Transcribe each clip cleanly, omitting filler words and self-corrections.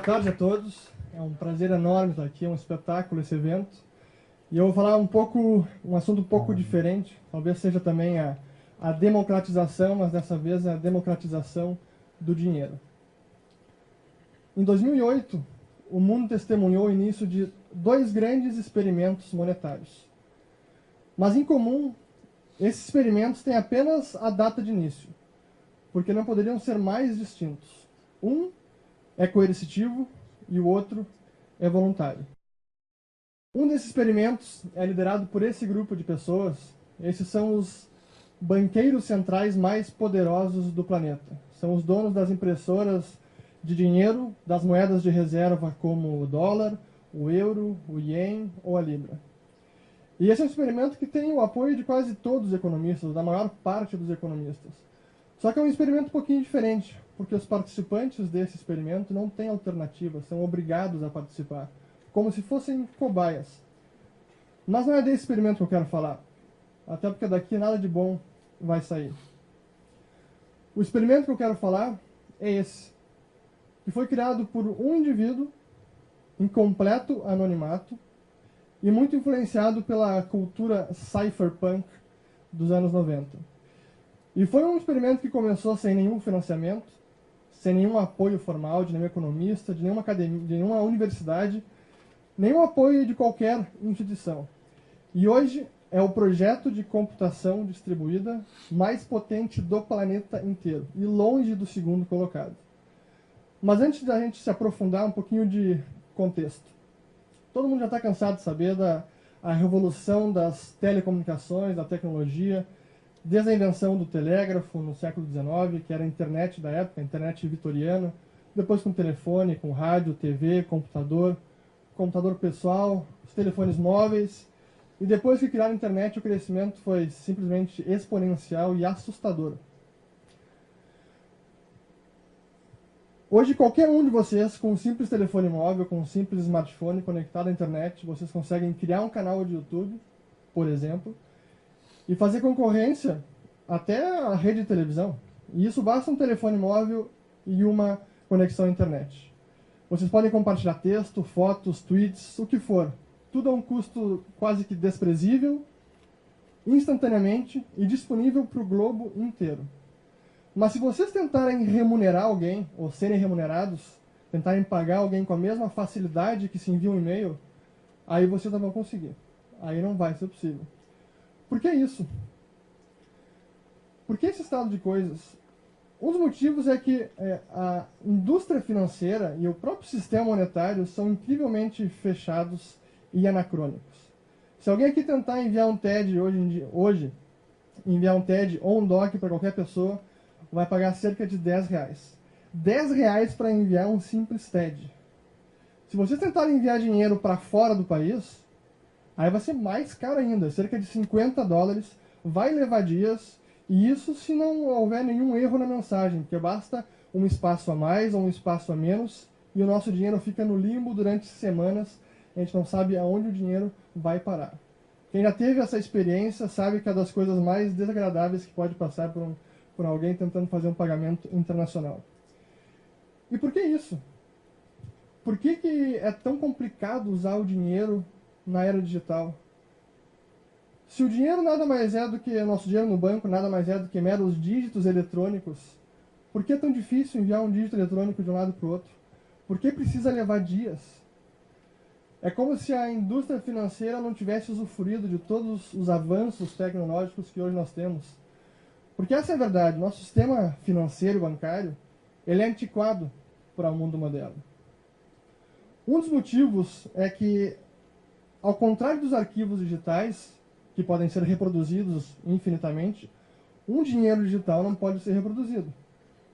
tarde a todos. É um prazer enorme estar aqui, é um espetáculo esse evento. E eu vou falar um assunto um pouco diferente, talvez seja também a democratização, mas dessa vez a democratização do dinheiro. Em 2008, o mundo testemunhou o início de dois grandes experimentos monetários. Mas em comum, esses experimentos têm apenas a data de início, porque não poderiam ser mais distintos. Um é coercitivo e o outro é voluntário. Um desses experimentos é liderado por esse grupo de pessoas. Esses são os banqueiros centrais mais poderosos do planeta. São os donos das impressoras de dinheiro, das moedas de reserva como o dólar, o euro, o ien ou a libra. E esse é um experimento que tem o apoio de quase todos os economistas, da maior parte dos economistas. Só que é um experimento um pouquinho diferente, porque os participantes desse experimento não têm alternativa, são obrigados a participar, como se fossem cobaias. Mas não é desse experimento que eu quero falar, até porque daqui nada de bom vai sair. O experimento que eu quero falar é esse, que foi criado por um indivíduo em completo anonimato e muito influenciado pela cultura cypherpunk dos anos 90. E foi um experimento que começou sem nenhum financiamento, sem nenhum apoio formal de nenhum economista, de nenhuma academia, de nenhuma universidade, nenhum apoio de qualquer instituição. E hoje é o projeto de computação distribuída mais potente do planeta inteiro, e longe do segundo colocado. Mas antes da gente se aprofundar, um pouquinho de contexto. Todo mundo já está cansado de saber da revolução das telecomunicações, da tecnologia, desde a invenção do telégrafo no século XIX, que era a internet da época, a internet vitoriana, depois com telefone, com rádio, TV, computador pessoal, os telefones móveis, e depois que criaram a internet, o crescimento foi simplesmente exponencial e assustador. Hoje, qualquer um de vocês, com um simples telefone móvel, com um simples smartphone conectado à internet, vocês conseguem criar um canal de YouTube, por exemplo, e fazer concorrência até a rede de televisão. E isso basta um telefone móvel e uma conexão à internet. Vocês podem compartilhar texto, fotos, tweets, o que for. Tudo a um custo quase que desprezível, instantaneamente e disponível para o globo inteiro. Mas se vocês tentarem remunerar alguém, ou serem remunerados, tentarem pagar alguém com a mesma facilidade que se envia um e-mail, aí vocês não vão conseguir. Aí não vai ser possível. Por que isso? Por que esse estado de coisas? Um dos motivos é que a indústria financeira e o próprio sistema monetário são incrivelmente fechados e anacrônicos. Se alguém aqui tentar enviar um TED hoje enviar um TED ou um DOC para qualquer pessoa, vai pagar cerca de R$10. R$10 para enviar um simples TED. Se vocês tentarem enviar dinheiro para fora do país, aí vai ser mais caro ainda, cerca de $50, vai levar dias, e isso se não houver nenhum erro na mensagem, porque basta um espaço a mais ou um espaço a menos, e o nosso dinheiro fica no limbo durante semanas, a gente não sabe aonde o dinheiro vai parar. Quem já teve essa experiência sabe que é das coisas mais desagradáveis que pode passar por alguém tentando fazer um pagamento internacional. E por que isso? Por que é tão complicado usar o dinheiro na era digital? Se o dinheiro nada mais é do que nosso dinheiro no banco, nada mais é do que meros dígitos eletrônicos, por que é tão difícil enviar um dígito eletrônico de um lado para o outro? Por que precisa levar dias? É como se a indústria financeira não tivesse usufruído de todos os avanços tecnológicos que hoje nós temos. Porque essa é a verdade, nosso sistema financeiro e bancário, ele é antiquado para o mundo moderno. Um dos motivos é que, ao contrário dos arquivos digitais, que podem ser reproduzidos infinitamente, um dinheiro digital não pode ser reproduzido.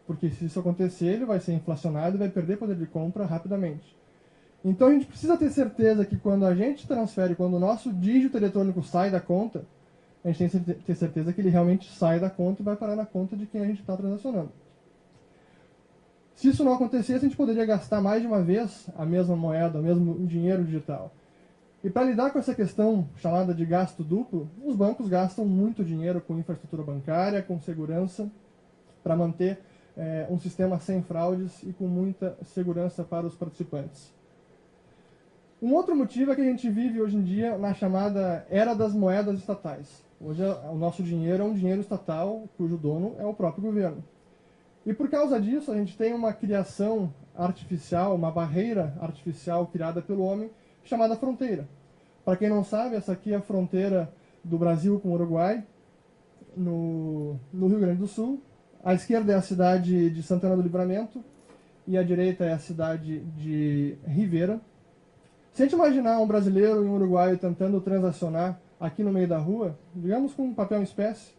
Porque se isso acontecer, ele vai ser inflacionado e vai perder poder de compra rapidamente. Então a gente precisa ter certeza que quando a gente transfere, quando o nosso dígito eletrônico sai da conta, a gente tem que ter certeza que ele realmente sai da conta e vai parar na conta de quem a gente está transacionando. Se isso não acontecesse, a gente poderia gastar mais de uma vez a mesma moeda, o mesmo dinheiro digital. E para lidar com essa questão chamada de gasto duplo, os bancos gastam muito dinheiro com infraestrutura bancária, com segurança, para manter um sistema sem fraudes e com muita segurança para os participantes. Um outro motivo é que a gente vive hoje em dia na chamada era das moedas estatais. Hoje o nosso dinheiro é um dinheiro estatal cujo dono é o próprio governo. E por causa disso a gente tem uma criação artificial, uma barreira artificial criada pelo homem chamada fronteira. Para quem não sabe, essa aqui é a fronteira do Brasil com o Uruguai, no Rio Grande do Sul. À esquerda é a cidade de Santana do Livramento e à direita é a cidade de Rivera. Se a gente imaginar um brasileiro e um uruguaio tentando transacionar aqui no meio da rua, digamos com papel em espécie,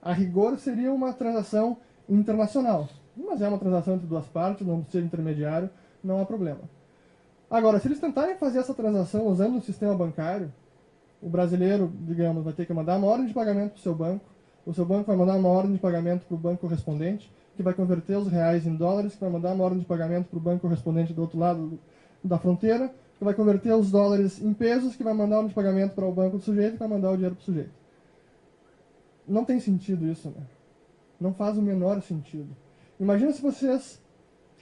a rigor seria uma transação internacional. Mas é uma transação entre duas partes, não precisa de intermediário, não há problema. Agora, se eles tentarem fazer essa transação usando um sistema bancário, o brasileiro, digamos, vai ter que mandar uma ordem de pagamento para o seu banco vai mandar uma ordem de pagamento para o banco correspondente, que vai converter os reais em dólares, que vai mandar uma ordem de pagamento para o banco correspondente do outro lado da fronteira, que vai converter os dólares em pesos, que vai mandar um de pagamento para o banco do sujeito, que vai mandar o dinheiro para o sujeito. Não tem sentido isso, né? Não faz o menor sentido. Imagina se vocês,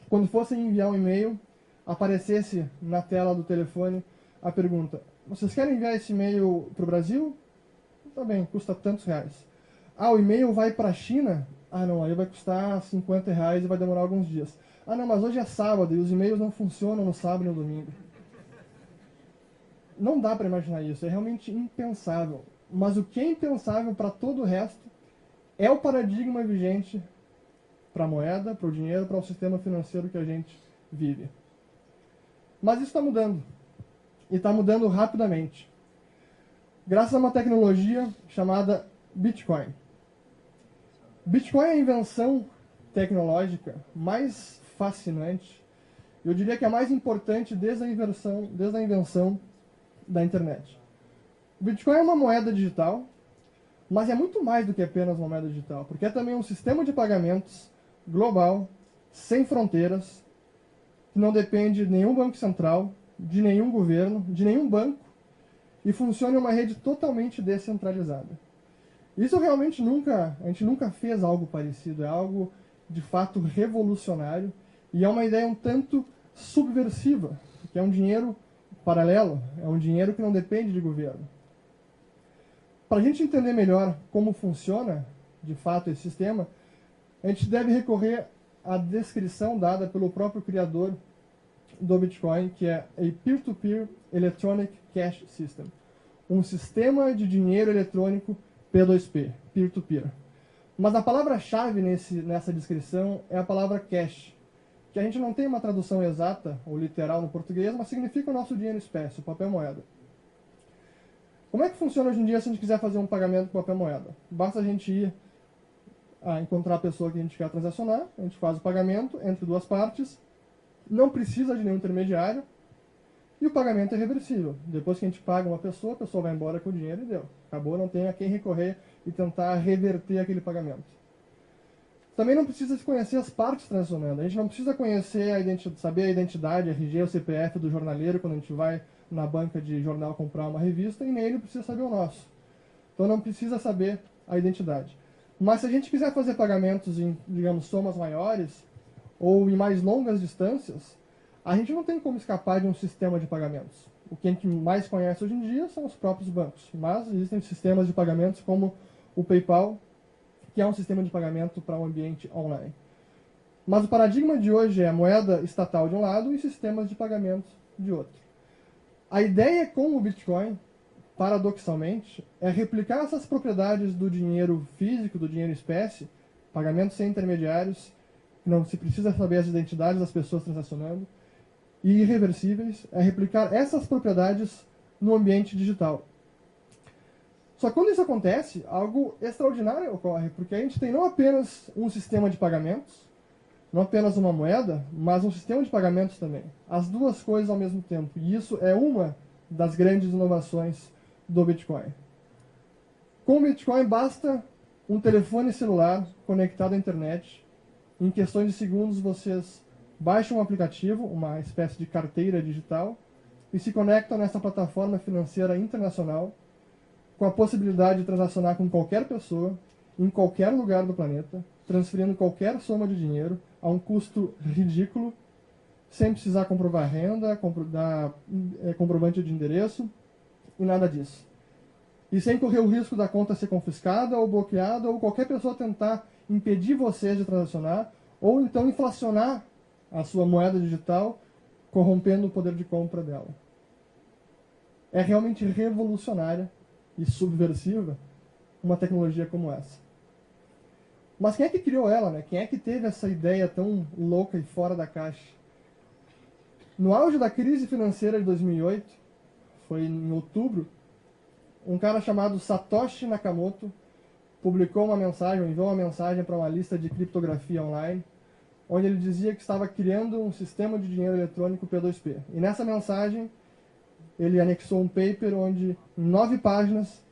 quando fossem enviar um e-mail, aparecesse na tela do telefone a pergunta: vocês querem enviar esse e-mail para o Brasil? Tá bem, custa tantos reais. Ah, o e-mail vai para a China? Ah, não, aí vai custar 50 reais e vai demorar alguns dias. Ah, não, mas hoje é sábado e os e-mails não funcionam no sábado e no domingo. Não dá para imaginar isso, é realmente impensável. Mas o que é impensável para todo o resto é o paradigma vigente para a moeda, para o dinheiro, para o sistema financeiro que a gente vive. Mas isso está mudando. E está mudando rapidamente. Graças a uma tecnologia chamada Bitcoin. Bitcoin é a invenção tecnológica mais fascinante, eu diria que é a mais importante desde a invenção da internet. O Bitcoin é uma moeda digital, mas é muito mais do que apenas uma moeda digital, porque é também um sistema de pagamentos global, sem fronteiras, que não depende de nenhum banco central, de nenhum governo, de nenhum banco, e funciona em uma rede totalmente descentralizada. Isso realmente a gente nunca fez algo parecido, é algo de fato revolucionário e é uma ideia um tanto subversiva, porque é um dinheiro paralelo, é um dinheiro que não depende de governo. Para a gente entender melhor como funciona de fato esse sistema, a gente deve recorrer à descrição dada pelo próprio criador do Bitcoin, que é a Peer-to-Peer Electronic Cash System, um sistema de dinheiro eletrônico P2P, peer-to-peer. Mas a palavra-chave nessa descrição é a palavra cash, que a gente não tem uma tradução exata ou literal no português, mas significa o nosso dinheiro espécie, o papel moeda. Como é que funciona hoje em dia se a gente quiser fazer um pagamento com papel moeda? Basta a gente ir encontrar a pessoa que a gente quer transacionar, a gente faz o pagamento entre duas partes, não precisa de nenhum intermediário, e o pagamento é reversível. Depois que a gente paga uma pessoa, a pessoa vai embora com o dinheiro e deu. Acabou, não tem a quem recorrer e tentar reverter aquele pagamento. Também não precisa se conhecer as partes transacionando. A gente não precisa conhecer saber a identidade, RG ou CPF do jornaleiro quando a gente vai na banca de jornal comprar uma revista, e nem ele precisa saber o nosso. Então não precisa saber a identidade. Mas se a gente quiser fazer pagamentos em, digamos, somas maiores ou em mais longas distâncias, a gente não tem como escapar de um sistema de pagamentos. O que a gente mais conhece hoje em dia são os próprios bancos, mas existem sistemas de pagamentos como o PayPal, que é um sistema de pagamento para um ambiente online. Mas o paradigma de hoje é a moeda estatal de um lado e sistemas de pagamento de outro. A ideia com o Bitcoin, paradoxalmente, é replicar essas propriedades do dinheiro físico, do dinheiro espécie, pagamento sem intermediários, não se precisa saber as identidades das pessoas transacionando, e irreversíveis, é replicar essas propriedades no ambiente digital. Só que quando isso acontece, algo extraordinário ocorre, porque a gente tem não apenas um sistema de pagamentos, não apenas uma moeda, mas um sistema de pagamentos também. As duas coisas ao mesmo tempo. E isso é uma das grandes inovações do Bitcoin. Com o Bitcoin basta um telefone celular conectado à internet. Em questões de segundos vocês baixam um aplicativo, uma espécie de carteira digital, e se conectam nessa plataforma financeira internacional com a possibilidade de transacionar com qualquer pessoa, em qualquer lugar do planeta, transferindo qualquer soma de dinheiro a um custo ridículo, sem precisar comprovar renda, dar comprovante de endereço e nada disso. E sem correr o risco da conta ser confiscada ou bloqueada, ou qualquer pessoa tentar impedir você de transacionar, ou então inflacionar a sua moeda digital, corrompendo o poder de compra dela. É realmente revolucionária e subversiva uma tecnologia como essa. Mas quem é que criou ela, né? Quem é que teve essa ideia tão louca e fora da caixa? No auge da crise financeira de 2008, foi em outubro, um cara chamado Satoshi Nakamoto publicou uma mensagem, enviou uma mensagem para uma lista de criptografia online, onde ele dizia que estava criando um sistema de dinheiro eletrônico P2P. E nessa mensagem, ele anexou um paper onde, em 9 páginas,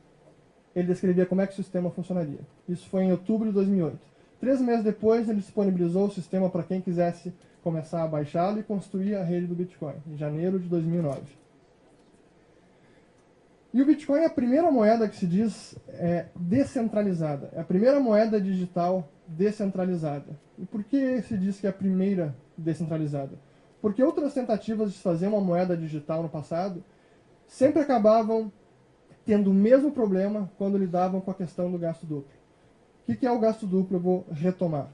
ele descrevia como é que o sistema funcionaria. Isso foi em outubro de 2008. 3 meses depois, ele disponibilizou o sistema para quem quisesse começar a baixá-lo e construir a rede do Bitcoin, em janeiro de 2009. E o Bitcoin é a primeira moeda que se diz descentralizada. É a primeira moeda digital descentralizada. E por que se diz que é a primeira descentralizada? Porque outras tentativas de fazer uma moeda digital no passado sempre acabavam tendo o mesmo problema quando lidavam com a questão do gasto duplo. O que é o gasto duplo? Eu vou retomar.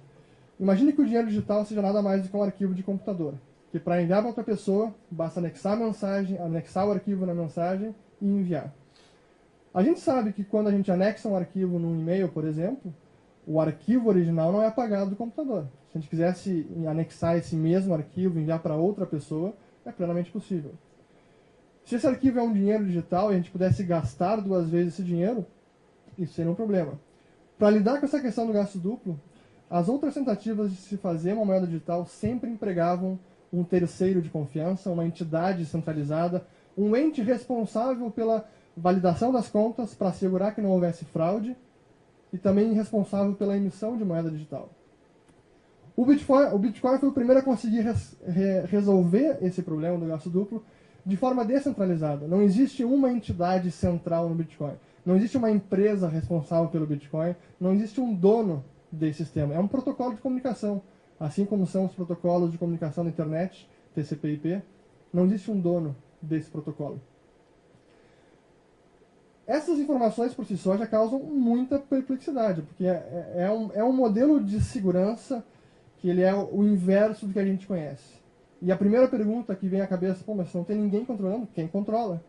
Imagine que o dinheiro digital seja nada mais do que um arquivo de computador, que para enviar para outra pessoa, basta anexar a mensagem, anexar o arquivo na mensagem e enviar. A gente sabe que quando a gente anexa um arquivo num e-mail, por exemplo, o arquivo original não é apagado do computador. Se a gente quisesse anexar esse mesmo arquivo e enviar para outra pessoa, é plenamente possível. Se esse arquivo é um dinheiro digital e a gente pudesse gastar 2 vezes esse dinheiro, isso seria um problema. Para lidar com essa questão do gasto duplo, as outras tentativas de se fazer uma moeda digital sempre empregavam um terceiro de confiança, uma entidade centralizada, um ente responsável pela validação das contas para assegurar que não houvesse fraude e também responsável pela emissão de moeda digital. O Bitcoin foi o primeiro a conseguir resolver esse problema do gasto duplo de forma descentralizada. Não existe uma entidade central no Bitcoin. Não existe uma empresa responsável pelo Bitcoin. Não existe um dono desse sistema. É um protocolo de comunicação. Assim como são os protocolos de comunicação da internet, TCP/IP, não existe um dono desse protocolo. Essas informações por si só já causam muita perplexidade, porque é um modelo de segurança que ele é o inverso do que a gente conhece. E a primeira pergunta que vem à cabeça, mas se não tem ninguém controlando, quem controla?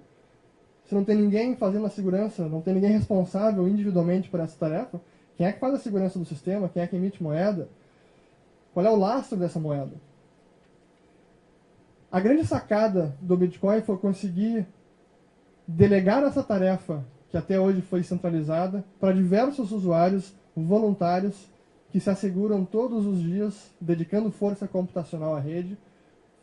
Se não tem ninguém fazendo a segurança, não tem ninguém responsável individualmente por essa tarefa, quem é que faz a segurança do sistema? Quem é que emite moeda? Qual é o lastro dessa moeda? A grande sacada do Bitcoin foi conseguir delegar essa tarefa, que até hoje foi centralizada, para diversos usuários voluntários que se asseguram todos os dias, dedicando força computacional à rede,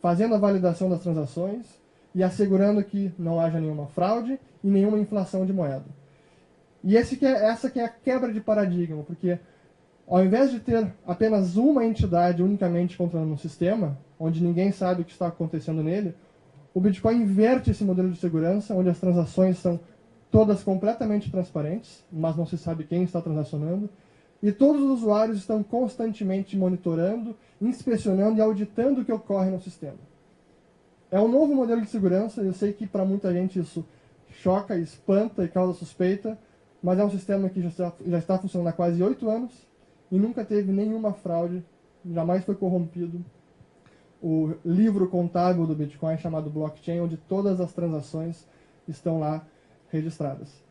fazendo a validação das transações e assegurando que não haja nenhuma fraude e nenhuma inflação de moeda. E essa que é a quebra de paradigma, porque ao invés de ter apenas uma entidade unicamente controlando um sistema, onde ninguém sabe o que está acontecendo nele, o Bitcoin inverte esse modelo de segurança, onde as transações são todas completamente transparentes, mas não se sabe quem está transacionando, e todos os usuários estão constantemente monitorando, inspecionando e auditando o que ocorre no sistema. É um novo modelo de segurança, eu sei que para muita gente isso choca, espanta e causa suspeita, mas é um sistema que já está funcionando há quase 8 anos e nunca teve nenhuma fraude, jamais foi corrompido. O livro contábil do Bitcoin chamado blockchain, onde todas as transações estão lá registradas.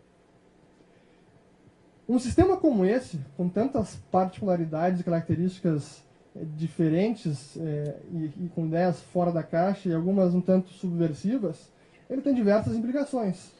Um sistema como esse, com tantas particularidades e características diferentes e com ideias fora da caixa e algumas um tanto subversivas, ele tem diversas implicações.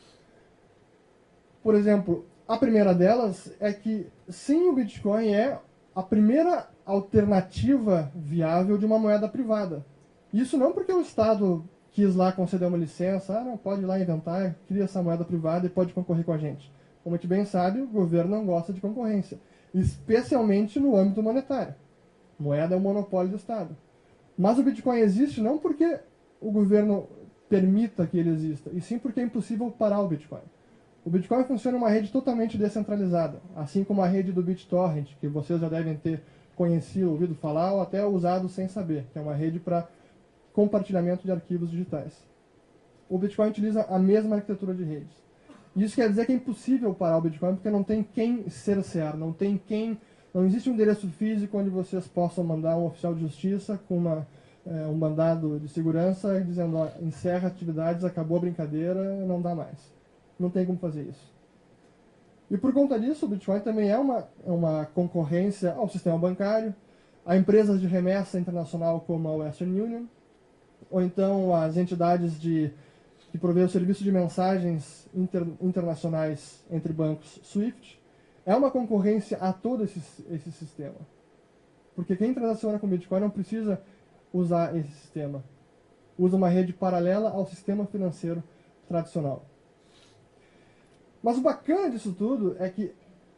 Por exemplo, a primeira delas é que, sim, o Bitcoin é a primeira alternativa viável de uma moeda privada. Isso não porque o Estado quis lá conceder uma licença, não, pode ir lá inventar, cria essa moeda privada e pode concorrer com a gente. Como a gente bem sabe, o governo não gosta de concorrência, especialmente no âmbito monetário. Moeda é um monopólio do Estado. Mas o Bitcoin existe não porque o governo permita que ele exista, e sim porque é impossível parar o Bitcoin. O Bitcoin funciona em uma rede totalmente descentralizada, assim como a rede do BitTorrent, que vocês já devem ter conhecido, ouvido falar, ou até usado sem saber, que é uma rede para compartilhamento de arquivos digitais. O Bitcoin utiliza a mesma arquitetura de redes. Isso quer dizer que é impossível parar o Bitcoin, porque não tem quem cercear, não existe um endereço físico onde vocês possam mandar um oficial de justiça com um mandado de segurança dizendo, ó, encerra atividades, acabou a brincadeira, não dá mais. Não tem como fazer isso. E por conta disso, o Bitcoin também é uma concorrência ao sistema bancário, a empresas de remessa internacional como a Western Union, ou então as entidades que provê o serviço de mensagens internacionais entre bancos SWIFT. É uma concorrência a todo esse sistema. Porque quem transaciona com Bitcoin não precisa usar esse sistema. Usa uma rede paralela ao sistema financeiro tradicional. Mas o bacana disso tudo é que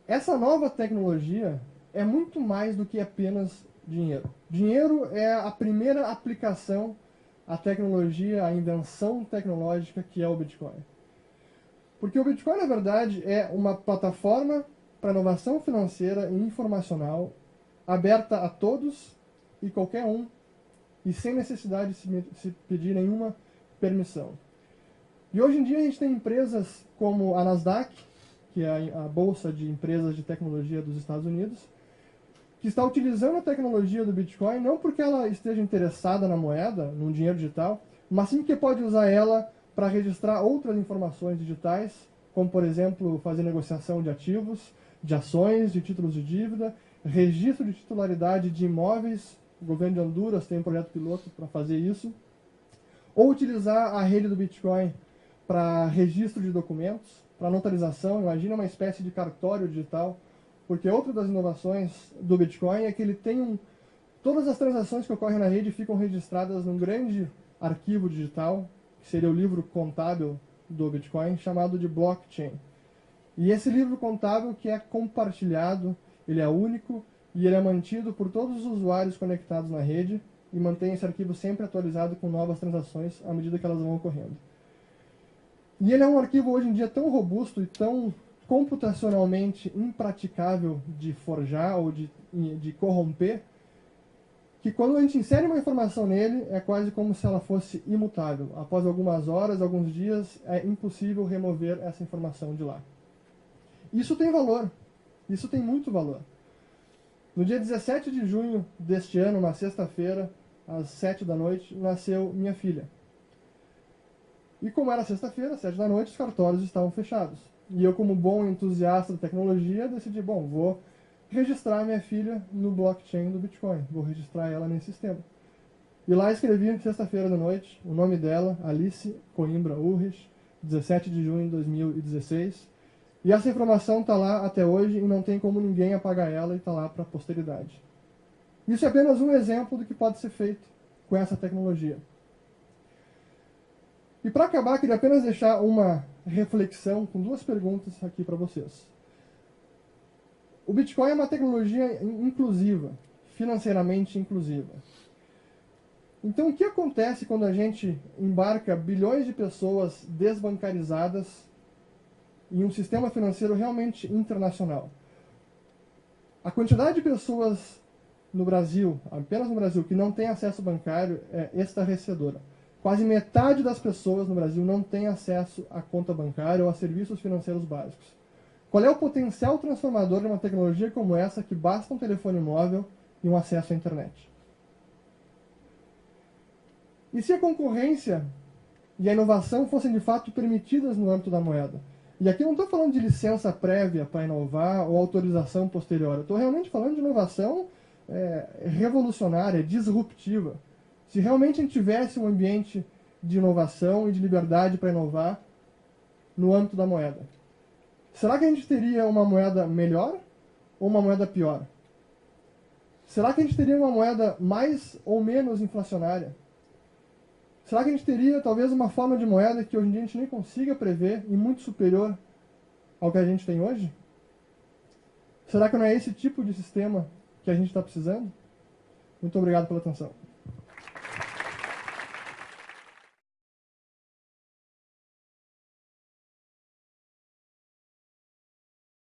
essa nova tecnologia é muito mais do que apenas dinheiro. Dinheiro é a primeira aplicação à tecnologia, à invenção tecnológica que é o Bitcoin. Porque o Bitcoin, na verdade, é uma plataforma para inovação financeira e informacional aberta a todos e qualquer um e sem necessidade de se pedir nenhuma permissão. E hoje em dia a gente tem empresas como a Nasdaq, que é a bolsa de empresas de tecnologia dos Estados Unidos, que está utilizando a tecnologia do Bitcoin não porque ela esteja interessada na moeda, no dinheiro digital, mas sim porque pode usar ela para registrar outras informações digitais, como, por exemplo, fazer negociação de ativos, de ações, de títulos de dívida, registro de titularidade de imóveis. O governo de Honduras tem um projeto piloto para fazer isso. Ou utilizar a rede do Bitcoin para registro de documentos, para notarização. Imagina uma espécie de cartório digital, porque outra das inovações do Bitcoin é que ele tem todas as transações que ocorrem na rede ficam registradas num grande arquivo digital, que seria o livro contábil do Bitcoin, chamado de blockchain. E esse livro contábil que é compartilhado, ele é único e ele é mantido por todos os usuários conectados na rede e mantém esse arquivo sempre atualizado com novas transações à medida que elas vão ocorrendo. E ele é um arquivo hoje em dia tão robusto e tão computacionalmente impraticável de forjar ou de corromper, que quando a gente insere uma informação nele, é quase como se ela fosse imutável. Após algumas horas, alguns dias, é impossível remover essa informação de lá. Isso tem valor. Isso tem muito valor. No dia 17 de junho deste ano, uma sexta-feira, às 7 da noite, nasceu minha filha. E como era sexta-feira, 7 da noite, os cartórios estavam fechados. E eu, como bom entusiasta da tecnologia, decidi, bom, vou registrar minha filha no blockchain do Bitcoin. Vou registrar ela nesse sistema. E lá escrevi, sexta-feira da noite, o nome dela, Alice Coimbra Urrich, 17 de junho de 2016. E essa informação está lá até hoje e não tem como ninguém apagar ela e está lá para a posteridade. Isso é apenas um exemplo do que pode ser feito com essa tecnologia. E para acabar, queria apenas deixar uma reflexão com duas perguntas aqui para vocês. O Bitcoin é uma tecnologia inclusiva, financeiramente inclusiva. Então, o que acontece quando a gente embarca bilhões de pessoas desbancarizadas em um sistema financeiro realmente internacional? A quantidade de pessoas no Brasil, apenas no Brasil, que não tem acesso bancário é estarrecedora. Quase metade das pessoas no Brasil não tem acesso à conta bancária ou a serviços financeiros básicos. Qual é o potencial transformador de uma tecnologia como essa que basta um telefone móvel e um acesso à internet? E se a concorrência e a inovação fossem de fato permitidas no âmbito da moeda? E aqui eu não estou falando de licença prévia para inovar ou autorização posterior. Eu estou realmente falando de inovação revolucionária, disruptiva. Se realmente a gente tivesse um ambiente de inovação e de liberdade para inovar no âmbito da moeda, será que a gente teria uma moeda melhor ou uma moeda pior? Será que a gente teria uma moeda mais ou menos inflacionária? Será que a gente teria talvez uma forma de moeda que hoje em dia a gente nem consiga prever e muito superior ao que a gente tem hoje? Será que não é esse tipo de sistema que a gente está precisando? Muito obrigado pela atenção.